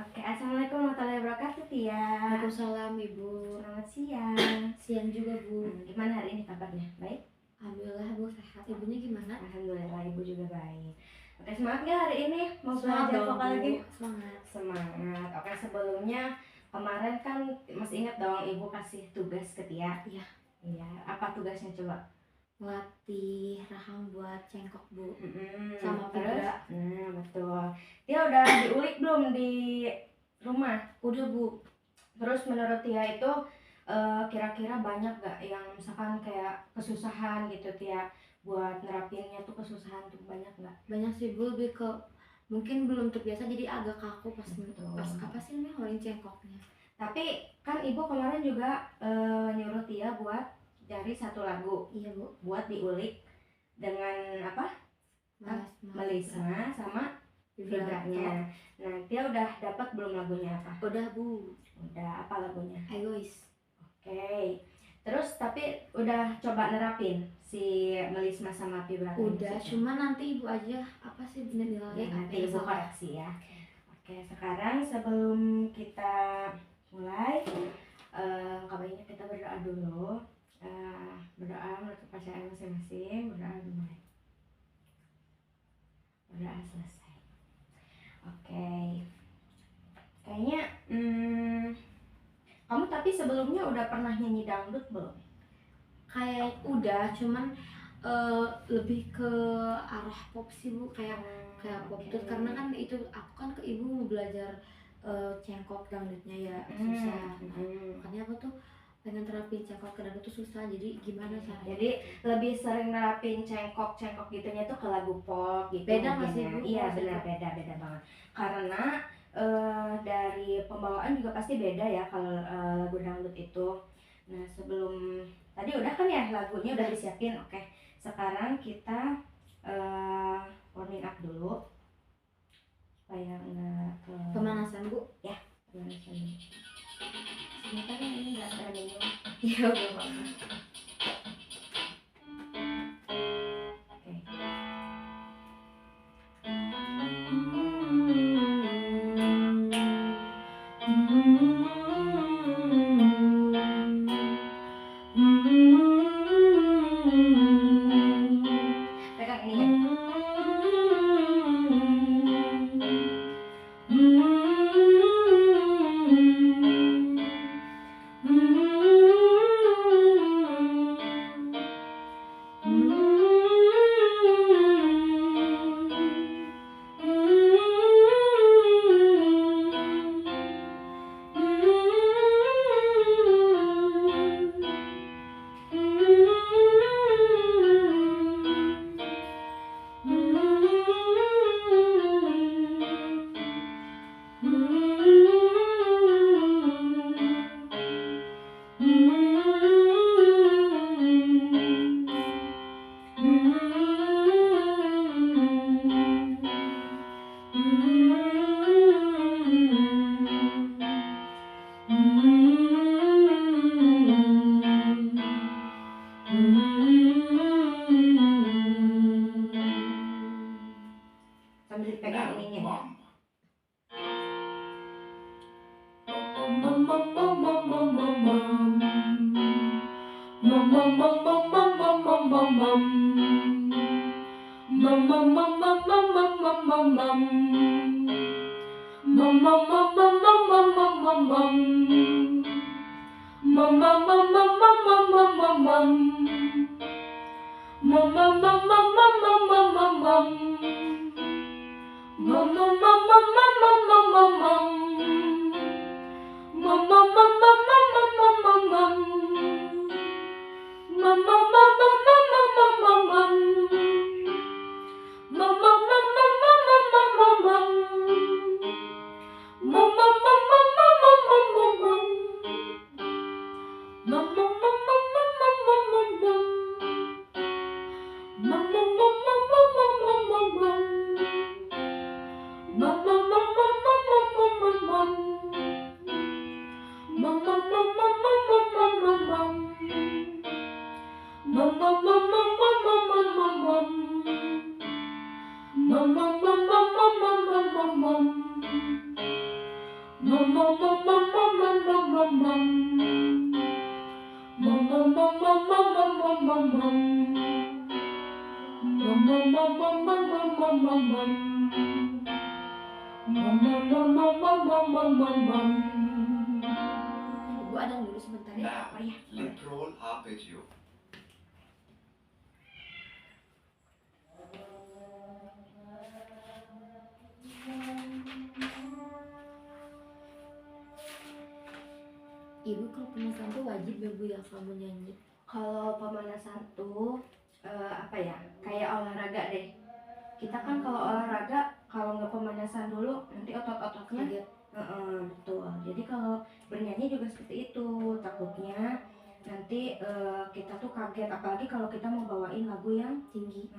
Oke, assalamualaikum warahmatullahi wabarakatuh, Tia. Waalaikumsalam Ibu. Selamat siang. Siang juga Bu. Gimana hari ini kabarnya? Baik? Alhamdulillah Bu sehat. Ibunya gimana? Alhamdulillah, Ibu juga baik. Oke, semangat nggak hari ini? Mau Semangat belajar dong, vokal Bu. lagi? Semangat. Semangat. Oke, sebelumnya kemarin kan masih ingat dong Ibu kasih tugas ke Tia? Iya. Iya. Apa tugasnya coba? Melatih rahang buat cengkok Bu. Sama terus? Nah, betul. Tia udah diulik belum di rumah? Udah Bu. Terus menurut Tia itu kira-kira banyak gak yang misalkan kayak kesusahan gitu Tia buat nerapinnya tuh, kesusahan tuh banyak gak? Banyak sih Bu, lebih ke mungkin belum terbiasa jadi agak kaku pas apa sih namanya ngolin cengkoknya. Tapi kan Ibu kemarin juga nyuruh Tia buat cari satu lagu. Iya Bu. Buat diulik dengan apa? Melisma sama vibranya. Nah, Tia udah dapat belum lagunya apa? Udah Bu. Udah. Apa lagunya? Egois. Oke. Terus tapi udah coba nerapin si melisma sama vibranya? Udah, cuma nanti Ibu aja apa sih nilai ya, nanti Ibu koreksi ya. Oke, sekarang sebelum kita mulai kabarnya kita berdoa dulu. Berdoa menurut kepercayaan masing-masing. Berdoa dimulai. Berdoa selesai. Oke. Kayaknya kamu tapi sebelumnya udah pernah nyanyi dangdut belum? Kayak udah, cuman lebih ke arah pop sih Bu, kayak pop tuh karena kan itu aku kan ke Ibu mau belajar cengkok dangdutnya ya susah. Makanya aku tuh pengen terapin cengkok ke dangdut tuh susah, jadi gimana caranya? Jadi lebih sering nerapin cengkok gitunya tuh ke lagu pop gitu. Beda nggak sih Bu? Iya benar, beda banget. Karena dari pembawaan juga pasti beda ya kalau lagu dangdut itu. Nah, sebelum tadi udah kan ya lagunya udah disiapin. Oke, sekarang kita warming up dulu supaya nggak pemanasan Bu. Ya, pemanasan dulu. Sebentar ya, ini nggak terlalu Iya Bu. Pegang ini ya. Sambil dipegang ininya. Mom mom mom mom mom mom mom mom mom. Mom mom mom mom mom mom mom mom mom. Mom mom mom mom mom mom mom mom mom. Mom mom mom mom mom mom mom mom mom. Ibu adang dulu sebentar ya. Now, Apa ya? lip roll arpeggio. Ibu kalau pemanasan tuh wajib ya Bu ya kamu nyanyi. Kalau pemanasan tuh apa ya, kayak olahraga deh. Kita kan kalau olahraga kalau nggak pemanasan dulu nanti otot-ototnya Kaget. betul. Jadi kalau bernyanyi juga seperti itu, takutnya nanti kita tuh kaget, apalagi kalau kita mau bawain lagu yang Tinggi.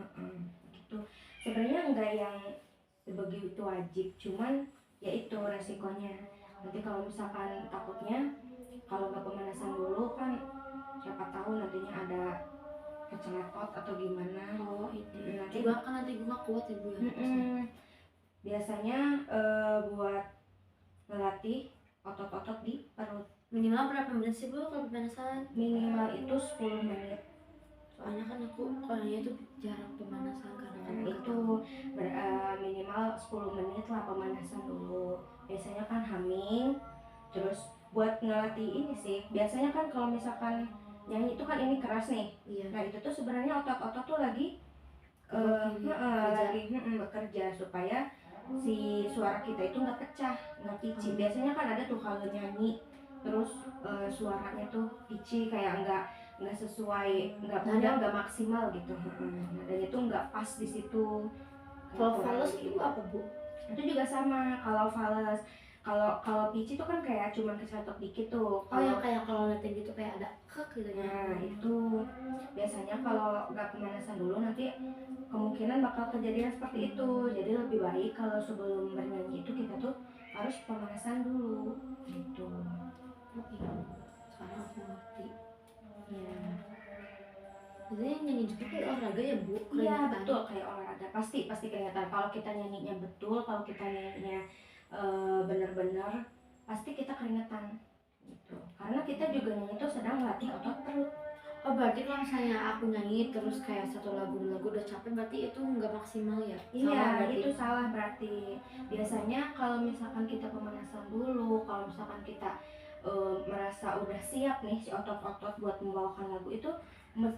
gitu. Sebenarnya enggak yang sebegitu wajib, cuman ya itu resikonya. Nanti kalau misalkan takutnya kalau nggak pemanasan dulu kan siapa tahu nantinya ada keceletot atau gimana. Oh itu. Nanti Juga kan nanti gue gak kuat Ibu ya. biasanya buat melatih otot-otot di perut. Minimal berapa menit sih Bu kalau pemanasan? Minimal itu 10 menit. Soalnya kan aku orangnya tuh jarang pemanasan karena kan Nah, itu minimal 10 menit lah pemanasan dulu. Biasanya kan humming, terus buat ngelatih ini sih. Biasanya kan kalau misalkan nyanyi itu kan ini keras nih. Iya. Nah itu tuh sebenarnya otot-otot tuh lagi bekerja supaya si suara kita itu nggak pecah, nggak pitchy. Biasanya kan ada tuh kalau nyanyi terus suaranya tuh pitchy kayak nggak sesuai, nggak maksimal gitu. Nah, dan itu nggak pas di situ. Kalau fals itu apa Bu? Itu juga sama. Kalau fals, kalau pitchy tuh kan kayak cuman kesetok dikit tuh. Oh yang kayak kalau netting gitu kayak ada kek gitu ya. Nah itu biasanya kalau nggak pemanasan dulu nanti kemungkinan bakal kejadian seperti itu. Jadi lebih baik kalau sebelum bernyanyi itu kita tuh harus pemanasan dulu gitu. Oke. Sekarang aku ngerti. Ya. Jadi nyanyi juga kayak olahraga ya Bu? Iya Keringetan. betul, kayak olahraga pasti keringetan. Kalau kita nyanyinya betul, kalau kita nyanyinya bener-bener pasti kita keringetan gitu. Karena kita juga nyanyi itu sedang melatih otot perut. Oh berarti kalau misalnya aku nyanyi terus kayak satu lagu dua lagu udah capek berarti itu nggak maksimal ya? Iya, Salah berarti. itu salah berarti. Biasanya kalau misalkan kita pemanasan dulu, kalau misalkan kita merasa udah siap nih si otot-otot buat membawakan lagu itu,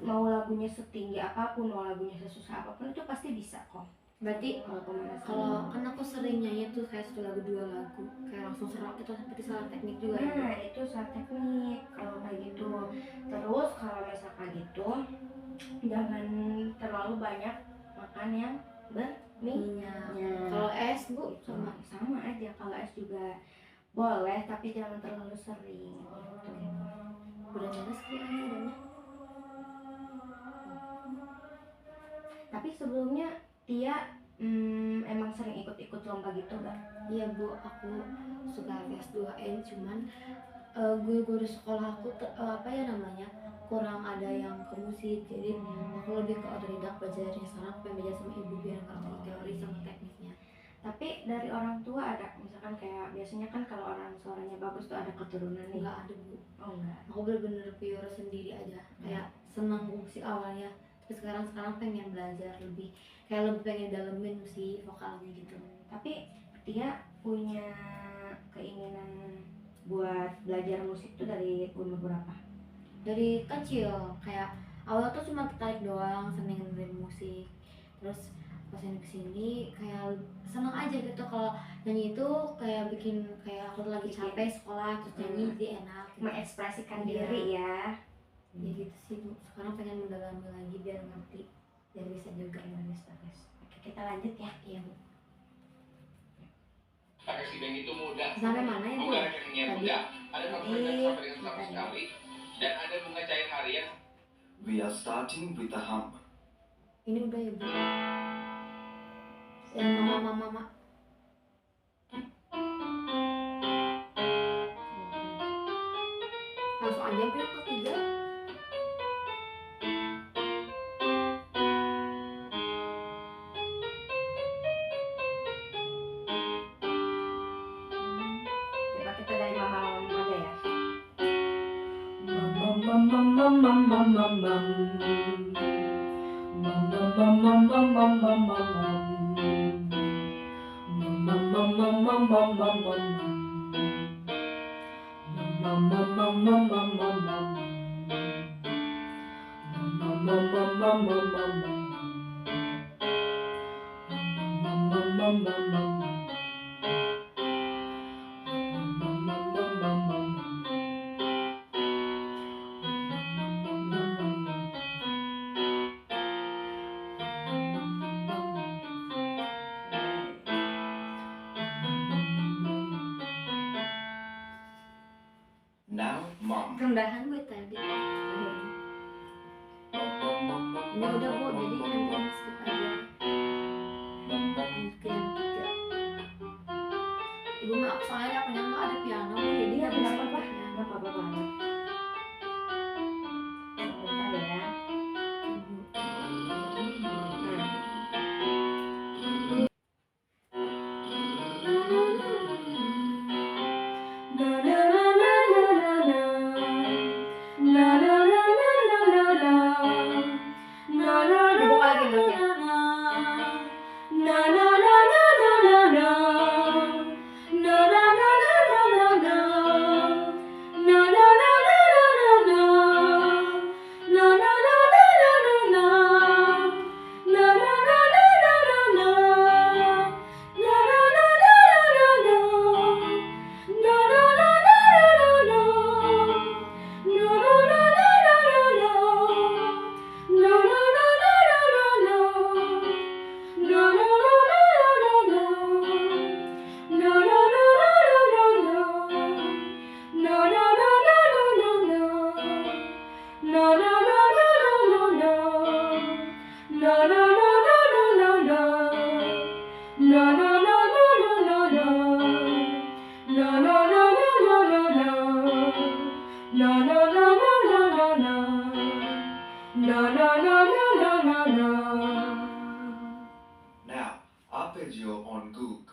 mau lagunya setinggi apapun, mau lagunya sesusah apapun itu pasti bisa kok. Berarti Kalau pemanasan. kalau kan aku sering nyanyi tuh kayak satu lagu dua lagu kayak langsung serak itu seperti salah teknik juga ya. Nah, itu salah teknik kalau kayak gitu. Terus kalau misalkan gitu, jangan terlalu banyak makan yang berminyak. Minyak. Kalau es Bu Sama aja, kalau es juga boleh tapi jangan terlalu sering gitu. udah nyaris kayaknya udahnya. Tapi sebelumnya Tia emang sering ikut-ikut lomba gitu gak? Iya Bu, aku suka FS2N cuman guru-guru sekolah aku apa ya namanya kurang ada yang ke musik, jadi aku lebih ke otodidak belajarnya. Sekarang aku pengen belajar sama ibu biar ngerti teori sama tekniknya. Tapi dari orang tua ada, misalkan kayak biasanya kan kalau orang suaranya bagus tuh ada keturunan nih. Enggak ada Bu, Oh enggak. aku bener-bener pure sendiri aja, kayak senang musik awalnya tapi sekarang pengen belajar lebih, kayak lebih pengen dalemin musik vokalnya gitu. Tapi Tia punya keinginan buat belajar musik tuh dari umur berapa? Dari kecil, kayak awal tuh cuma tertarik doang, seneng dengerin musik, terus pas yang kesini kayak seneng aja gitu. Kalau nyanyi itu kayak bikin kayak aku lagi capek sekolah terus nyanyi jadi enak gitu. Mengekspresikan Iya. diri ya. Ya gitu sih Bu, sekarang pengen mendalami lagi biar ngerti, biar bisa juga. Bagus. Oke, kita lanjut ya. Iya Bu. Pakai sidang itu mudah. Sampai mana ya Bu? Bunga rekeningnya Tadi. mudah. Ada fasilitas sampai dengan 100 kali. Dan ada bunga cair harian. We are starting with a hum. Ini udah ya Bu. Yang mama. Langsung aja Bu yang ketiga. Now, mum. Rendahan gue tadi. Ini udah Bu, jadi nanti yang skip aja. Lanjut ke yang ketiga. Ibu maaf soalnya apanya nggak ada piano Bu, jadi Iya, nggak bisa nggak apa-apa. pakai piano. Nggak apa-apa banget. Sebentar ya. Dibuka lagi mulutnya. Now, arpeggio on Goog.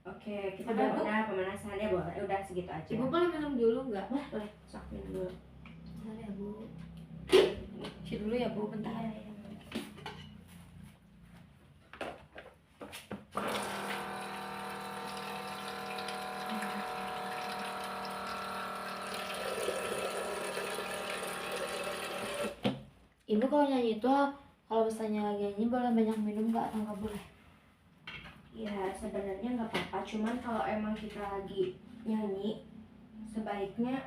Oke, kita Udah, Bu? udah pemanasannya boleh, udah segitu aja. Ibu boleh minum dulu nggak? Boleh, sok minum dulu. Bentar ya Bu. Isi dulu ya Bu, bentar. Iya, iya. Ibu kalau nyanyi itu kalau misalnya lagi nyanyi boleh banyak minum nggak atau nggak boleh? Ya sebenarnya nggak apa-apa, cuman kalau emang kita lagi nyanyi sebaiknya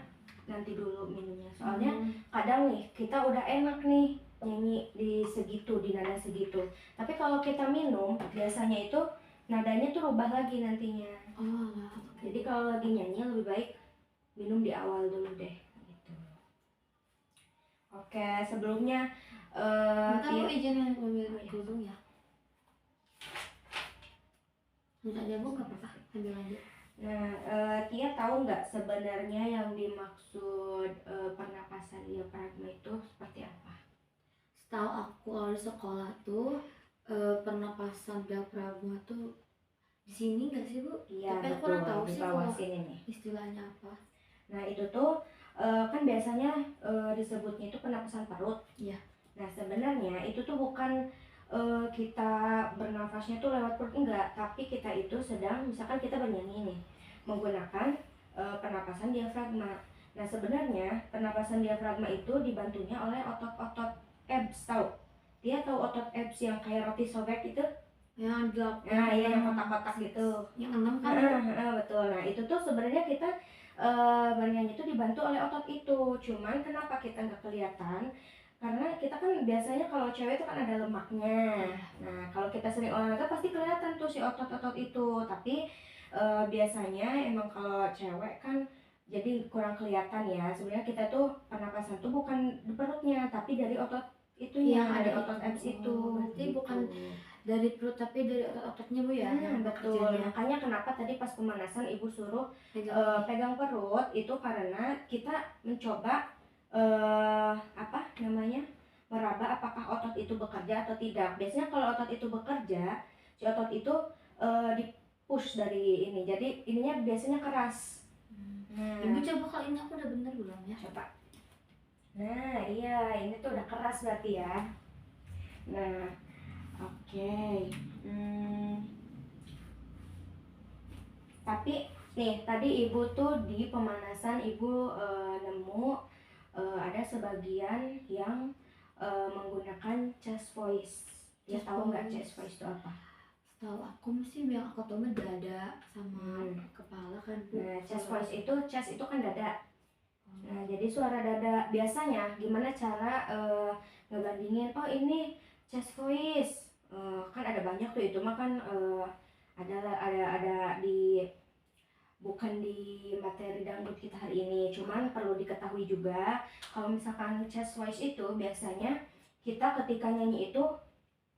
nanti dulu minumnya. Soalnya kadang nih kita udah enak nih nyanyi di segitu, di nada segitu. Tapi kalau kita minum biasanya itu nadanya tuh rubah lagi nantinya. Oh lah. Jadi kalau lagi nyanyi lebih baik minum di awal dulu deh. Gitu. Oke, sebelumnya Bentar Bu, Tia- izin ambil kerudung ya. Bentar aja Bu, nggak apa-apa, ambil aja. Nah, Tia tahu nggak sebenarnya yang dimaksud pernapasan diafragma itu seperti apa? Setahu aku kalau di sekolah tuh pernapasan diafragma tuh Di sini nggak sih, Bu? Iya, Tapi aku betul, kurang tahu di sih bawah kalau sini nih. istilahnya apa. Nah, itu tuh kan biasanya disebutnya itu penapasan perut. Iya. Nah, sebenarnya itu tuh bukan kita bernafasnya tuh lewat perut, enggak, tapi kita itu sedang, misalkan kita bernyanyi nih, menggunakan pernapasan diafragma. Nah, sebenarnya pernapasan diafragma itu dibantunya oleh otot-otot abs, tahu? Dia tahu otot abs yang kayak roti sobek itu? Yang 8. Nah, iya, yang kotak-kotak gitu. Yang 6 kan. Betul. Nah, itu tuh sebenarnya kita bernyanyi itu dibantu oleh otot itu. Cuman kenapa kita nggak kelihatan? Karena kita kan biasanya kalau cewek itu kan ada lemaknya. Nah, kalau kita sering olahraga pasti kelihatan tuh si otot-otot itu. Tapi biasanya emang kalau cewek kan jadi kurang kelihatan ya. Sebenarnya kita tuh pernapasan tuh bukan di perutnya, tapi dari otot itunya, Yang dari ada otot itu. abs itu. Oh, berarti gitu. bukan dari perut tapi dari otot-ototnya, Bu ya. yang Betul. bekerjanya. Makanya kenapa tadi pas pemanasan ibu suruh Pegang. pegang perut itu karena kita mencoba apa namanya, meraba apakah otot itu bekerja atau tidak. Biasanya kalau otot itu bekerja, si otot itu di push dari ini, jadi ininya biasanya keras. Nah, Ibu coba kalau ini aku udah bener belum ya? coba. Nah, iya, ini tuh udah keras berarti ya. Nah, oke. Tapi nih tadi ibu tuh di pemanasan ibu nemu ada sebagian yang menggunakan chest voice. Ya, Chest tahu nggak voice. chest voice itu apa? Tahu aku sih yang aku tahu mah dada sama kepala kan, Bu. Nah, chest voice itu, chest itu kan dada. Nah, jadi suara dada biasanya gimana cara ngebandingin, oh ini chest voice. Kan ada banyak tuh, itu mah kan ada di, bukan di materi dangdut kita hari ini. Cuman perlu diketahui juga kalau misalkan chest voice itu biasanya kita ketika nyanyi itu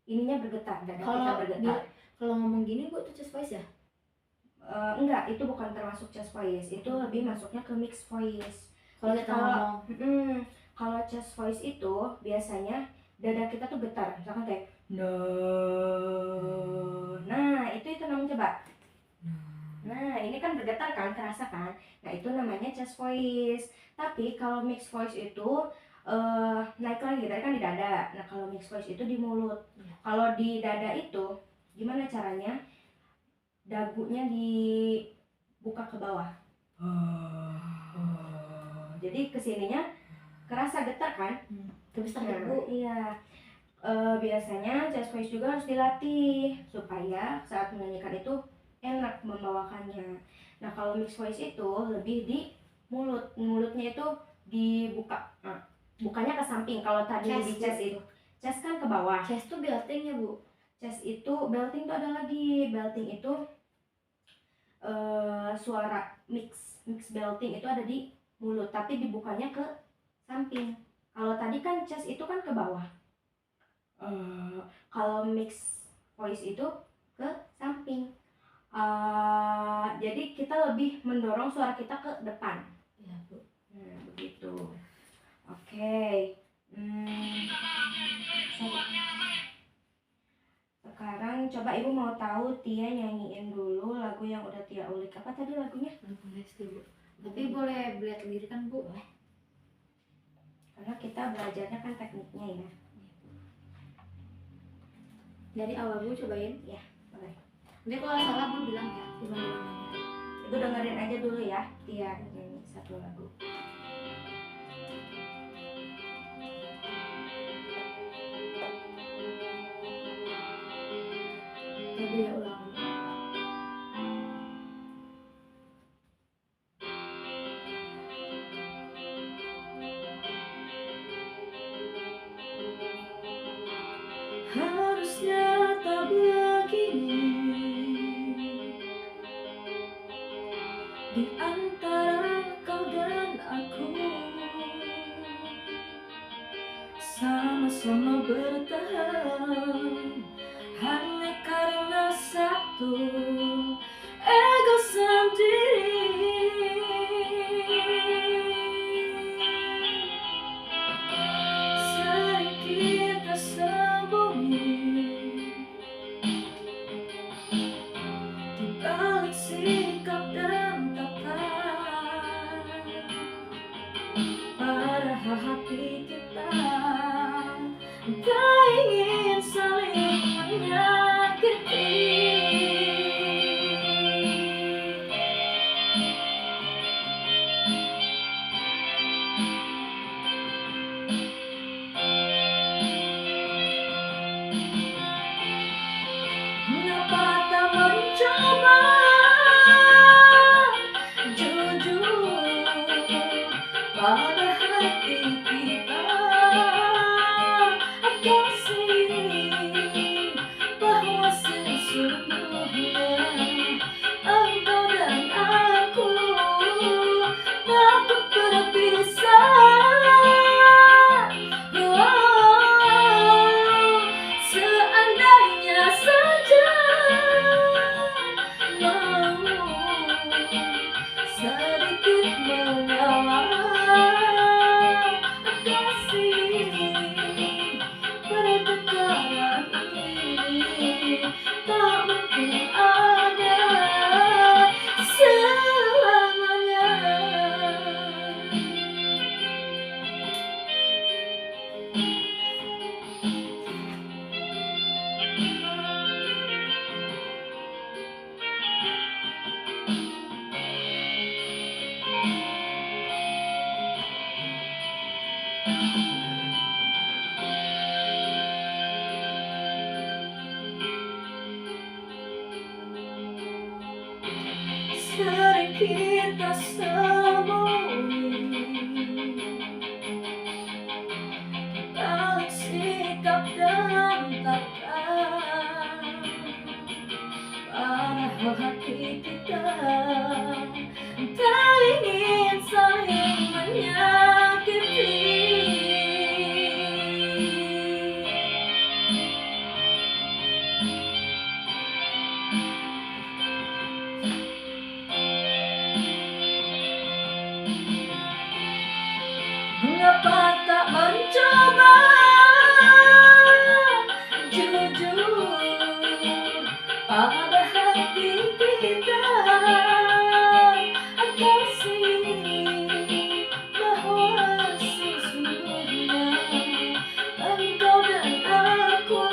ininya bergetar, dada kita bergetar. Kalau ngomong gini, Bu, itu chest voice ya? Enggak, itu bukan termasuk chest voice, itu lebih masuknya ke mixed voice. Kalau kita ngomong. Kalau chest voice itu biasanya dada kita tuh getar, misalkan kayak no. Nah, itu namanya, coba. Nah, ini kan bergetar kan, kerasa kan. Nah, itu namanya chest voice. Tapi kalau mixed voice itu naik lagi, tadi kan di dada. Nah, kalau mixed voice itu di mulut. Kalau di dada itu gimana caranya? Dagunya dibuka ke bawah. Jadi kesininya kerasa getar kan? Terus Nah, Bu. iya. Biasanya chest voice juga harus dilatih supaya saat menyanyikan itu enak membawakannya. Nah, kalau mixed voice itu lebih di mulut. Mulutnya itu dibuka. Nah, bukanya ke samping. Kalau tadi di chest itu, chest kan ke bawah. Chest tuh belting ya, Bu? Chest itu, belting tuh ada lagi. Belting itu suara mix belting itu ada di mulut, tapi dibukanya ke samping. Kalau tadi kan chest itu kan ke bawah. Kalau mix voice itu ke samping. Jadi kita lebih mendorong suara kita ke depan. Iya, Bu. Nah, begitu. Oke. Sekarang coba ibu mau tahu Tia nyanyiin dulu lagu yang udah Tia ulik. Apa tadi lagunya? Lagu Lesti, Bu. Tapi boleh lihat sendiri kan, Bu? Karena kita belajarnya kan tekniknya ya. Dari awal, Bu, cobain. Ya, boleh. Nanti kalau salah, Bu bilang ya. Gimana? Ibu dengerin aja dulu ya Tia nyanyi satu lagu. Bu ya, ulang. Harusnya tak begini di antara kau dan aku, sama-sama bertahan hanya karena satu ego sendiri. Sering kita sembunyi di Sering kita sembunyi balik sikap dan takkan, padahal hati kita tak ingin saling menyakiti. Mengapa tak mencoba jujur pada hati kita, kasih bahwa sesungguhnya engkau dan aku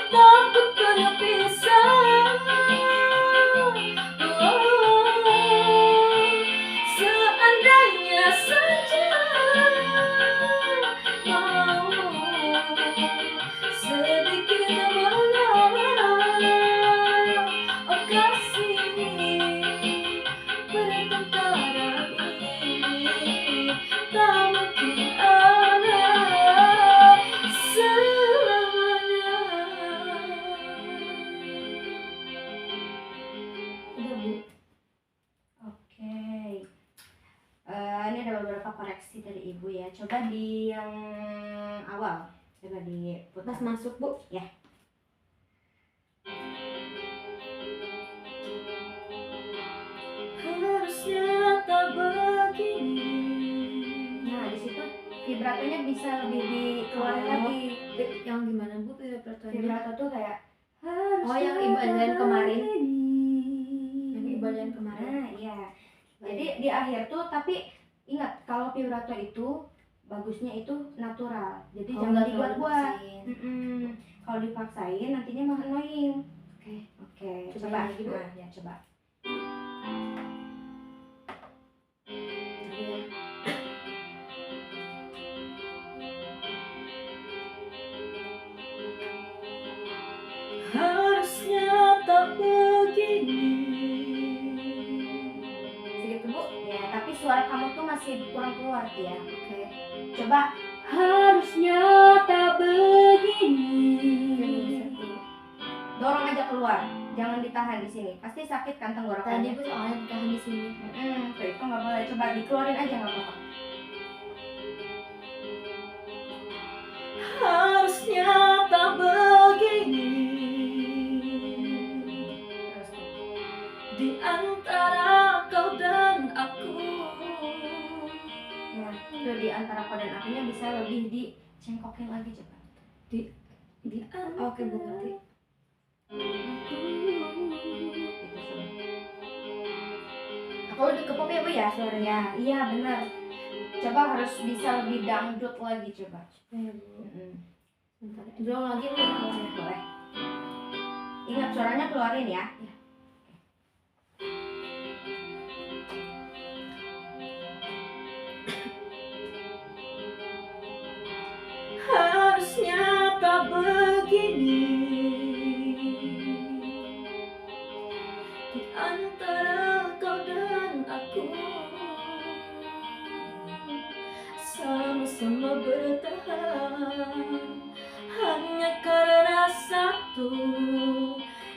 takut berpisah. Seandainya saja mau sedikit mengalah, oh kasih bertentara ini tak mungkin ada selamanya. Udah Bu. Oke. Ini ada beberapa koreksi dari ibu ya. Coba di yang awal, coba diputar. Pas masuk Bu. Ya. Harusnya tak begini. Nah di situ vibratonya bisa lebih dikeluarin lagi. Yang gimana Bu vibratonya? Vibrato tuh kayak Oh, yang ibu ajarin kemarin. begini. Yang ibu ajarin kemarin. Nah iya. Jadi di akhir tuh, tapi ingat kalau vibrato itu bagusnya itu natural. Jadi Oh, jangan nggak dibuat-buat. terlalu dipaksain. Kalau dipaksain nantinya malah annoying. Oke. Oke, Coba coba lagi, Bu. Nah, ya coba. Tapi ya, Harusnya tak begini. Segitu Bu. Ya, tapi suara kamu tuh masih kurang keluar ya. Oke. Coba Harusnya tak begini. dorong aja keluar. Jangan ditahan di sini. Pasti sakit kan Tadi tenggorokannya. Bu soalnya ditahan di sini. Tuh itu nggak boleh. Coba dikeluarin aja nggak apa-apa. Harusnya tak begini. Terus tuh. Di antara kau dan aku. Nah, itu di antara kau dan akunya bisa lebih dicengkokin lagi coba. Di Oke Bu ngerti. Gitu coba. Aku lebih ke pop ya Bu ya suaranya. Iya benar. Coba harus bisa lebih dangdut lagi coba. Ya Bu. Mm-mm. Bentar. Belum lagi Bu. Boleh. Ingat suaranya keluarin ya. Harusnya tak begini. Di antara kau dan aku sama-sama bertahan hanya karena satu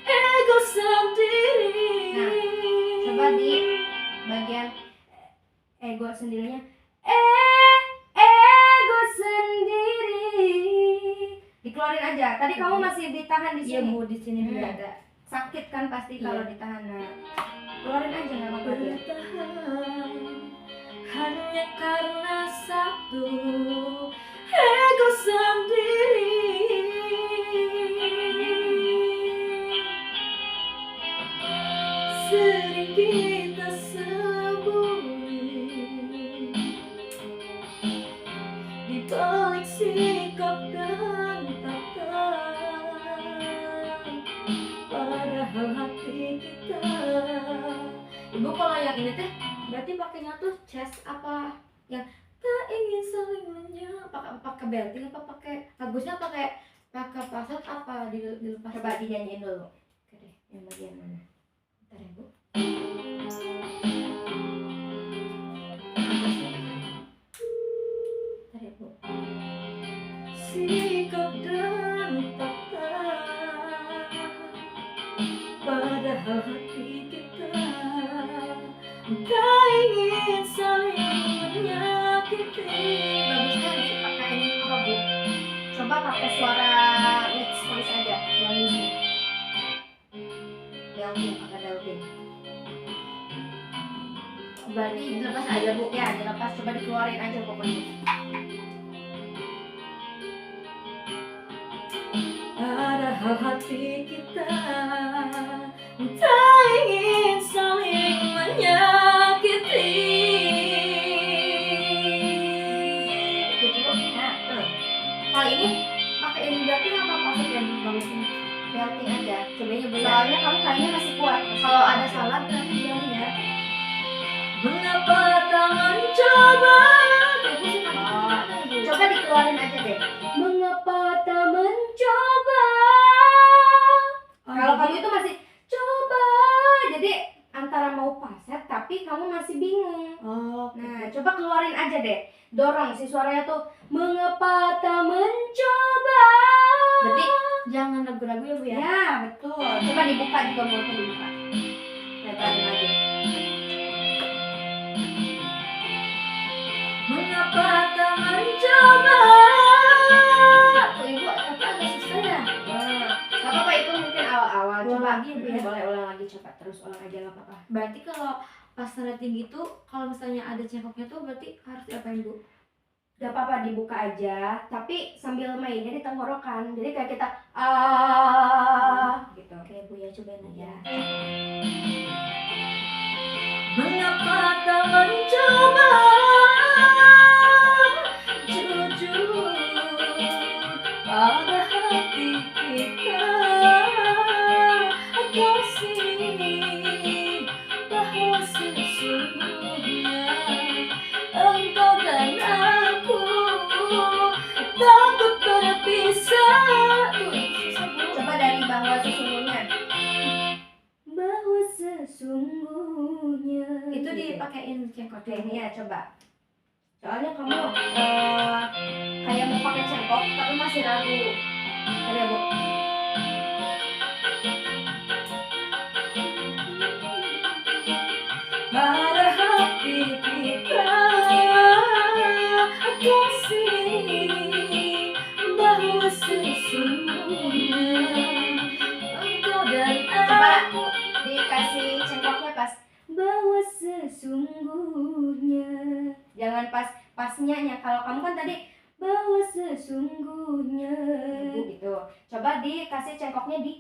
ego sendiri. Nah, coba di bagian ego sendirinya. Ego sendiri. Dikeluarin aja. Tadi kamu masih ditahan di Iya sini. Bu, di sini juga Hmm. ada. Sakit kan pasti Iya. kalau ditahan. Nah, keluarin aja nggak apa-apa ya. Bertahan hanya karena satu ego sendiri. Sering kita sembunyi di balik sikap dan tata, Padahal hati kita. Ibu kalau yang ini teh berarti pakainya tuh chest apa yang tak ingin saling pakai belting apa pakai bagusnya pakai pasat apa dilepas? Coba dinyanyiin dulu. Oke deh. Yang bagian mana? Bentar ya Bu. Bentar ya Bu. Sikap dan fakta, padahal hati kita tak ingin saling menyakiti. Bagusnya dipakein apa Bu? Coba pakai suara mix voice aja, yang ini. Belting, pakai belting. Berarti dilepas aja Bu. Ya, dilepas, coba dikeluarin aja pokoknya. Padahal hati kita tak ingin saling menyakiti. Gitu Bu. Nah, tuh. Kalau ini pakein belting apa pakein bagusnya? Belting aja. Cobain Bu ya. Soalnya kamu kayaknya masih kuat. Kalau ada salah berarti bilang ya. Mengapa tak mencoba? Ibu sih pakai Bu. Coba dikeluarin aja deh. Mengapa tak mencoba? Kalau kamu itu masih coba, jadi antara mau paset tapi kamu masih bingung. oh, Nah, coba keluarin aja deh. Dorong si suaranya tuh mengapa tak mencoba. berarti jangan ragu-ragu ya Bu ya. Ya, betul. Coba dibuka juga mulutnya dibuka. Lebarin lagi. Mengapa tak mencoba? Tuh Ibu apa agak susah ya? Nah, gak apa-apa itu mungkin awal-awal. Ulang Coba lagi, Bu, ya? boleh ulang lagi, coba terus ulang aja gak apa-apa. Berarti kalau pas nada tinggi tuh kalau misalnya ada cengkoknya tuh berarti harus diapain Bu? Gak apa-apa dibuka aja, tapi sambil mainnya di tenggorokan. Jadi kayak kita gitu. Oke Bu ya, cobain aja. Mengapa tak mencoba? Jujur pada hati kita, kasih bahwa sesungguhnya engkau dan aku takut berpisah. Coba dari bahwa sesungguhnya. Bahwa sesungguhnya. Itu Gitu. dipakein cengkoknya. Oke, ini ya coba. Soalnya kamu kayak mau pakai cengkok tapi masih ragu. Ada ya, Bu? Pada hati kita, kasih bahwa sesungguhnya engkau dan Coba aku. dikasih cengkoknya pas bahwa sesungguhnya. Jangan pasnya. Kalau kamu kan tadi bahwa sesungguhnya gitu. Coba dikasih cengkoknya di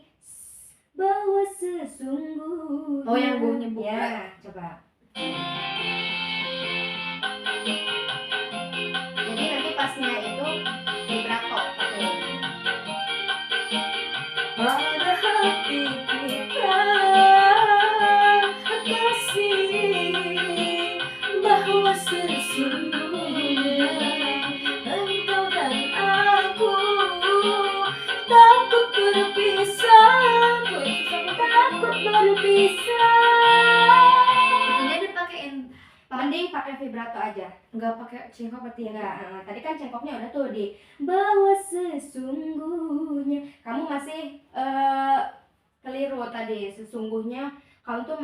bahwa sesungguhnya. Oh, yang baunya buka. Ya, coba. Jadi nanti pasnya itu vibrato katanya. Pada hati kita, kasih bahwa sesungguhnya engkau dan aku takut berpisah. Takut berpisah. Itunya dipakein Mending pakai vibrato aja. nggak pakai cengkok berarti ya? Enggak, tadi kan cengkoknya udah tuh di bahwa sesungguhnya. Kamu masih keliru tadi. Sesungguhnya kamu tuh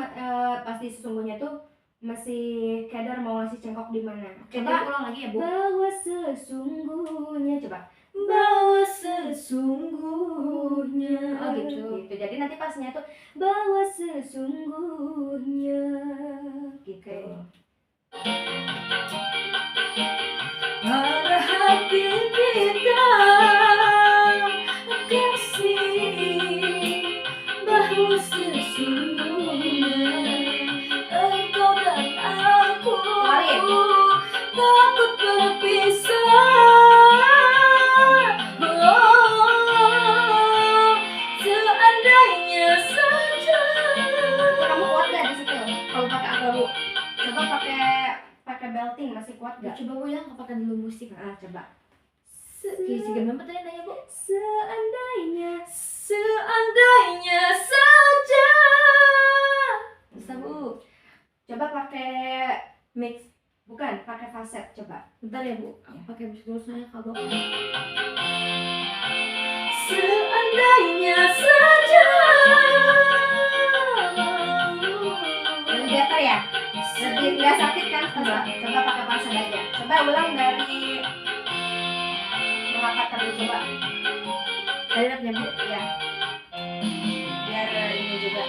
pasti sesungguhnya tuh masih keder mau ngasih cengkok di mana. Coba Coba ulang lagi ya Bu. bahwa sesungguhnya, coba Bahwa sesungguhnya. Oh, gitu. Jadi nanti pasnya tuh bahwa sesungguhnya gitu. Pada hati kita, kasih bahwa sesungguhnya engkau dan aku Keluarin. takut berpisah. Seandainya saja belting masih kuat Ya, gak? coba Bu ya, pakai dulu musik. Coba. Kisi gimana tadi nanya Bu? Seandainya Seandainya saja. Bisa Bu. coba pakai Mix. bukan pakai falset coba. Bentar ya Bu, aku pakai musik dulu soalnya kagak. Seandainya saja. Lebih better ya? Lebih nggak sakit kan? Coba pakai falset aja. Coba ulang dari mengapa terlalu coba. Tadi rapnya Bu. Ya. Biar ini juga.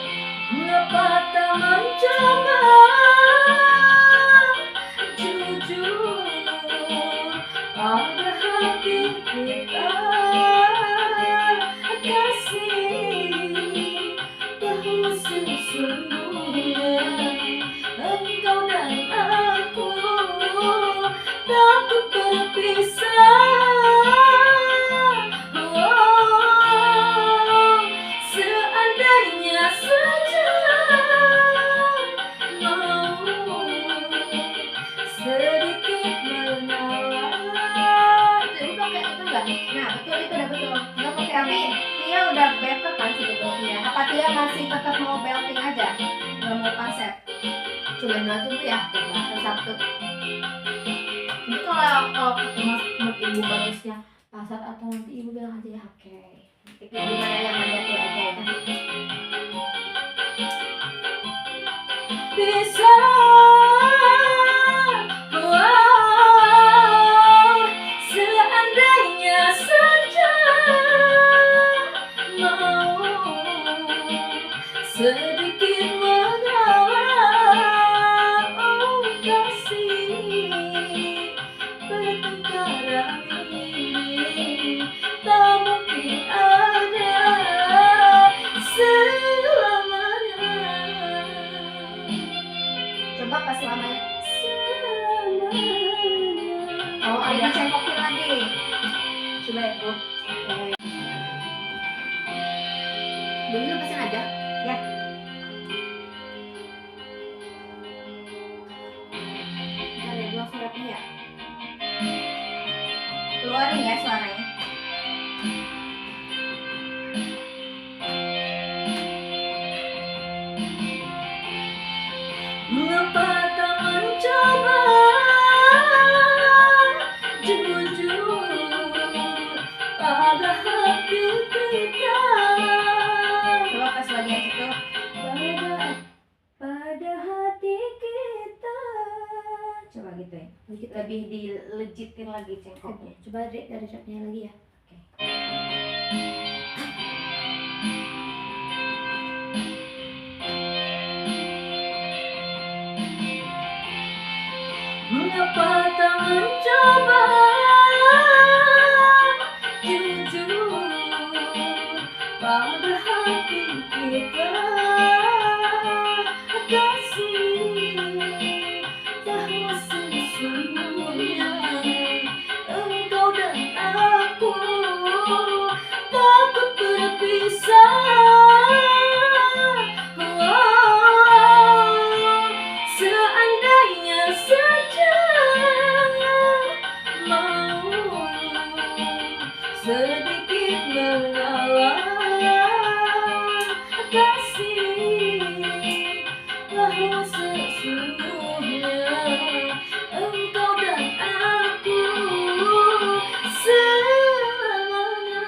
Mengapa tak mencoba jujur pada hati kita, kasih bahwa sesungguhnya engkau dan aku takut berpisah. Seandainya saja mau sedikit mengalah. Itu pakai itu enggak? Nah, betul itu udah betul. Enggak pakai tapi Tia udah better kan sebetulnya. Apa Tia masih tetap mau belting aja? Enggak mau falset? Cobain dulu Bu ya. Coba satu. Ini kalau menurut Ibu bagusnya pasar atau nanti Ibu bilang aja ya. Oke. Itu gimana yang ada Tia aja ya. Bisa seandainya saja mau sedikit mengalah, oh kasih pertengkaran ini tak mungkin ada selamanya. Coba pas selamanya. Selamanya. Oh, ada cengkokin lagi. Coba ya, Bu. Dulu lepasin aja. Ya. Bentar ya, gua langsung rapnya ya. Keluarin ya suaranya. Mengapa tak mencoba jujur pada hati kita, Coba pas bagian situ. pada hati kita. Coba gitu ya. Dikit. Lebih dilejitin lagi cengkoknya. Coba dari rapnya lagi ya. Mengapa tak mencoba jujur pada hati kita, kasih bahwa sesungguhnya engkau dan aku takut berpisah. Seandainya saja mau sedikit mengalah, kasih bahwa sesungguhnya engkau dan aku selamanya.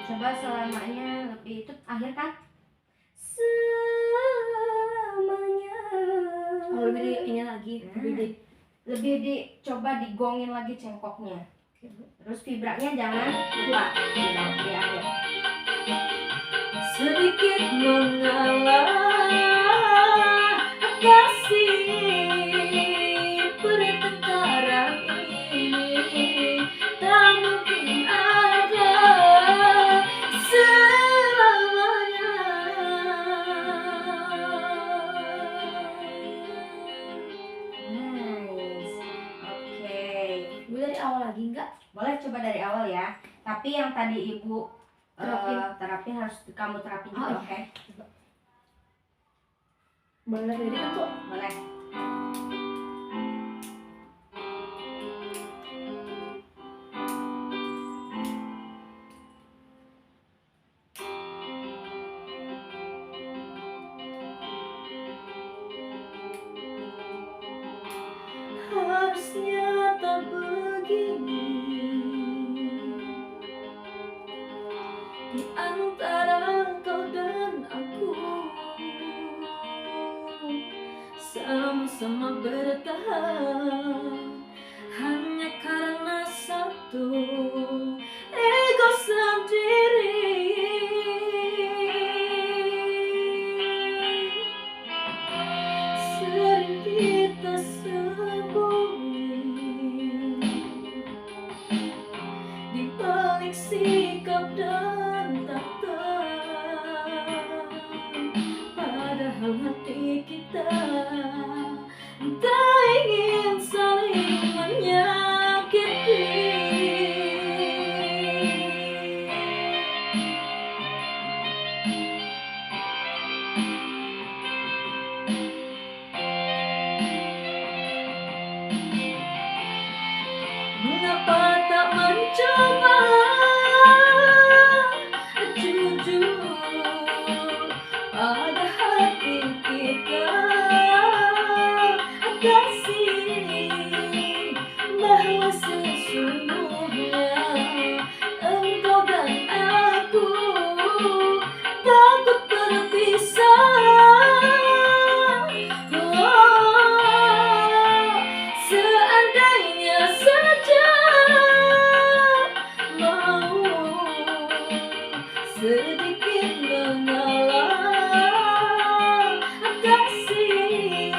Coba selamanya lebih itu akhir kan? Selamanya. Oh, lebih di ini lagi, Lebih coba digongin lagi cengkoknya. Terus vibranya jangan lupa di akhir. Sedikit mengalah, kasih pertengkaran ini tak mungkin ada selamanya. Nice. Oke. Bu dari awal lagi enggak? Boleh coba dari awal ya. Tapi yang tadi Ibu Terapin. terapin harus kamu terapin Oh, juga, iya. oke? Boleh lirikan tuh. Boleh. Harusnya tak begini di antara kau dan aku, sama-sama bertahan hanya karena satu ego sendiri. Sering kita sembunyi di balik sikap dan tata, padahal hati kita tak ingin saling menyakiti. Mengapa tak mencoba jujur pada hati kita, kasih bahwa sesungguhnya engkau dan aku takut berpisah. Seandainya saja mau sedikit mengalah, kasih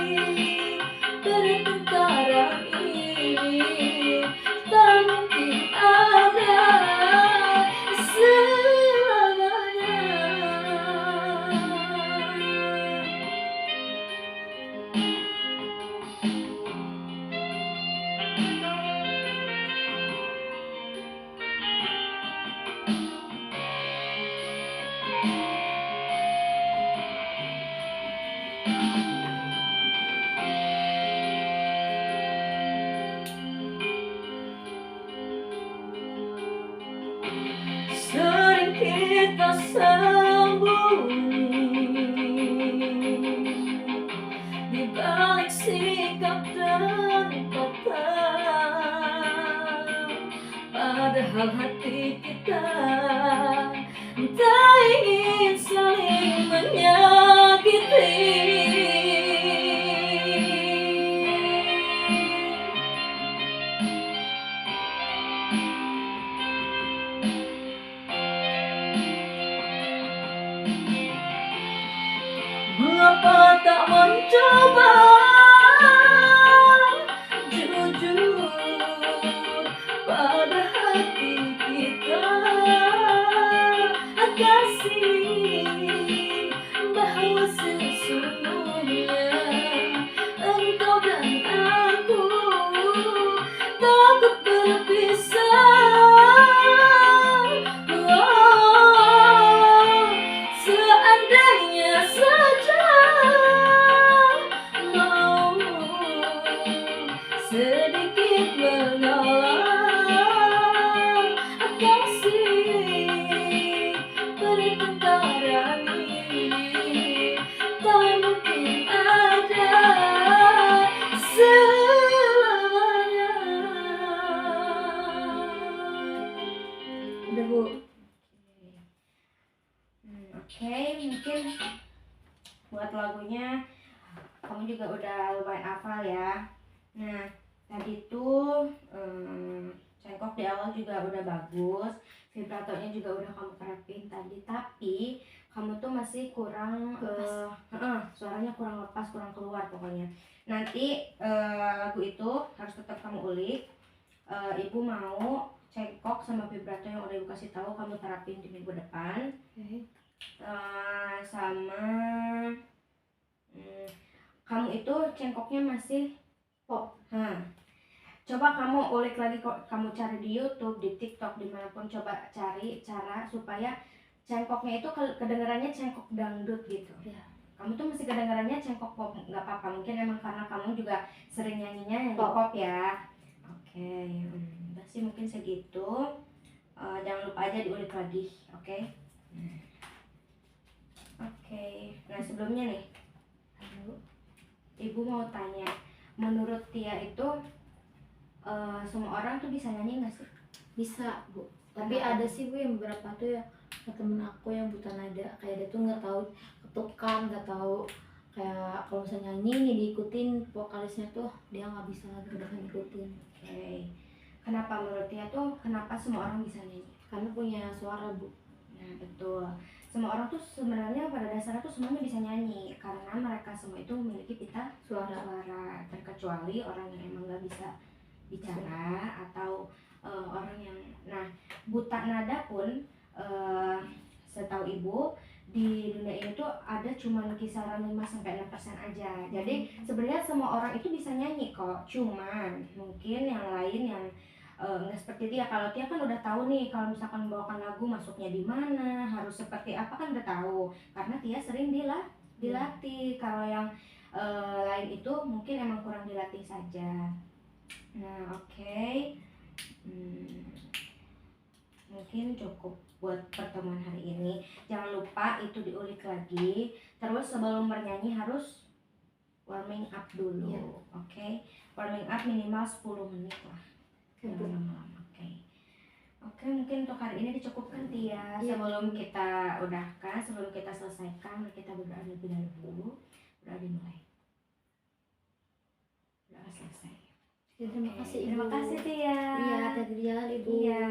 pertengkaran ini tak mungkin ada selamanya. Sering kita sembunyi di balik sikap dan kata, padahal hati kita tak ingin saling menyakiti. Mengapa tak mencoba jujur pada hati kita, kasih bahwa sesungguhnya engkau dan aku takut berpisah. Seandainya saja mau sedikit mengalah, kasih pertengkaran ini tak mungkin ada selamanya. Udah Bu. Oke, mungkin buat lagunya kamu juga udah lumayan hafal ya. Nah, tadi tuh cengkok di awal juga udah bagus, vibratonya juga udah kamu terapin tadi, tapi kamu tuh masih kurang suaranya kurang lepas, kurang keluar pokoknya. Nanti lagu itu harus tetap kamu ulik. Ibu mau cengkok sama vibrato yang udah ibu kasih tahu kamu terapin di minggu depan. Sama kamu itu cengkoknya masih pop. Coba kamu ulik lagi, kamu cari di YouTube, di TikTok, dimanapun, coba cari cara supaya cengkoknya itu kedengarannya cengkok dangdut gitu. Ya. kamu tuh masih kedengarannya cengkok pop, nggak apa-apa, mungkin emang karena kamu juga sering nyanyi Pop. pop ya. Oke, udah sih mungkin segitu. Jangan lupa aja diulik lagi, oke? Oke, nah sebelumnya nih, Ibu mau tanya, menurut Tia itu semua orang tuh bisa nyanyi nggak sih? Bisa Bu, tapi ada sih Bu yang beberapa tuh ya temen aku yang buta nada, kayak dia tuh nggak tahu ketukan, nggak tahu kayak kalau misalnya nyanyi nih diikutin vokalisnya tuh dia nggak bisa lagi udah ngikutin. Oke, kenapa menurut Tia tuh kenapa semua orang bisa nyanyi? Karena punya suara Bu. Nah betul, semua orang tuh sebenarnya pada dasarnya tuh semuanya bisa nyanyi karena mereka semua itu memiliki pita Suara. terkecuali orang yang emang nggak bisa bicara atau orang yang, nah buta nada pun setahu Ibu di dunia ini tuh ada cuman kisaran 5-6% aja. Jadi sebenarnya semua orang itu bisa nyanyi kok, cuman mungkin yang lain yang nggak seperti Tia. Kalau Tia kan udah tahu nih kalau misalkan membawakan lagu masuknya di mana, harus seperti apa kan udah tahu karena Tia sering dilatih. Kalau yang lain itu mungkin emang kurang dilatih saja. Nah oke. Mungkin cukup buat pertemuan hari ini. Jangan lupa itu diulik lagi. Terus sebelum bernyanyi harus warming up dulu. Iya. Oke. Warming up minimal 10 menit lah. Oke, Jangan Bu. lama-lama. Oke. Oke, mungkin untuk hari ini dicukupkan Tia. Iya. Sebelum kita udahkan, sebelum kita selesaikan, mari kita berdoa lebih dahulu. Berdoa dimulai. Berdoa selesai. Ya, terima kasih Ibu. Terima kasih Tia. Iya, tadi dia Ibu. Iya.